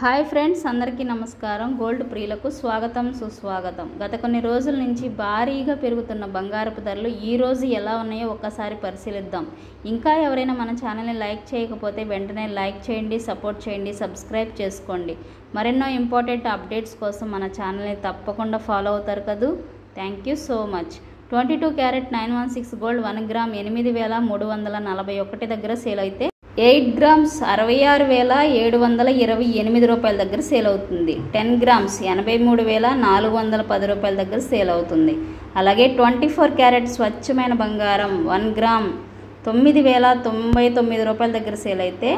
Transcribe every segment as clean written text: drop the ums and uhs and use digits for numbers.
Hi friends, అందరికీ నమస్కారం. Gold ప్రియులకు స్వాగతం, సుస్వాగతం. గత కొన్ని రోజుల నుంచి భారీగా పెరుగుతున్న బంగారపు ధరలు ఈ రోజు ఎలా ఉన్నాయో ఒక్కసారి పరిశీలిద్దాం. ఇంకా ఎవరైనా మన ఛానల్ని లైక్ చేయకపోతే వెంటనే లైక్ చేయండి, సపోర్ట్ చేయండి, సబ్స్క్రైబ్ చేసుకోండి. మరెన్నో ఇంపార్టెంట్ అప్డేట్స్ కోసం మన ఛానల్ని తప్పకుండా ఫాలో అవుతారు కదూ. Thank you so much. 22 carrot 916 gold 1 gram 8,341 దగ్గర సేల్ అయితే 8 గ్రామ్స్ 66,728 రూపాయల దగ్గర సేల్ అవుతుంది. 10 గ్రామ్స్ 83,410 రూపాయల దగ్గర సేల్ అవుతుంది. అలాగే 24 క్యారెట్ స్వచ్ఛమైన బంగారం 1 గ్రామ్ 9,099 రూపాయల దగ్గర సేల్ అయితే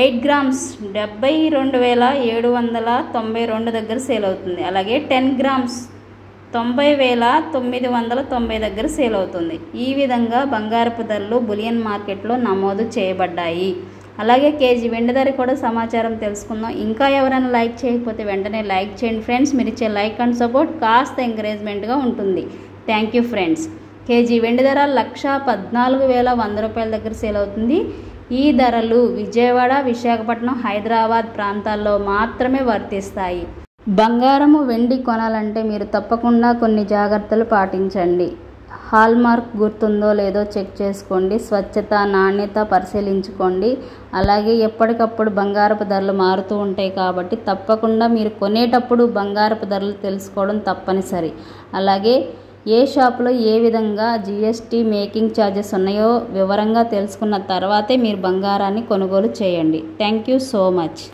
8 గ్రామ్స్ 72,792 దగ్గర సేల్ అవుతుంది. అలాగే 10 గ్రామ్స్ 90,990 దగ్గర సేల్ అవుతుంది. ఈ విధంగా బంగారపు ధరలు బులియన్ మార్కెట్లో నమోదు చేయబడ్డాయి. అలాగే కేజీ వెండి ధర కూడా సమాచారం తెలుసుకుందాం. ఇంకా ఎవరైనా లైక్ చేయకపోతే వెంటనే లైక్ చేయండి ఫ్రెండ్స్. మీరు ఇచ్చే లైక్ అండ్ సపోర్ట్ కాస్త ఎంకరేజ్మెంట్గా ఉంటుంది. Thank you friends. కేజీ వెండి ధర 1,14,100 రూపాయల దగ్గర సేల్ అవుతుంది. ఈ ధరలు విజయవాడ, విశాఖపట్నం, హైదరాబాద్ ప్రాంతాల్లో మాత్రమే వర్తిస్తాయి. బంగారము, వెండి కొనాలంటే మీరు తప్పకుండా కొన్ని జాగ్రత్తలు పాటించండి. హాల్మార్క్ గుర్తుందో లేదో చెక్ చేసుకోండి. స్వచ్ఛత, నాణ్యత పరిశీలించుకోండి. అలాగే ఎప్పటికప్పుడు బంగారపు ధరలు మారుతూ ఉంటాయి కాబట్టి తప్పకుండా మీరు కొనేటప్పుడు బంగారపు ధరలు తెలుసుకోవడం తప్పనిసరి. అలాగే ఏ షాపులో ఏ విధంగా జిఎస్టీ మేకింగ్ ఛార్జెస్ ఉన్నాయో వివరంగా తెలుసుకున్న తర్వాతే మీరు బంగారాన్ని కొనుగోలు చేయండి. Thank you so much.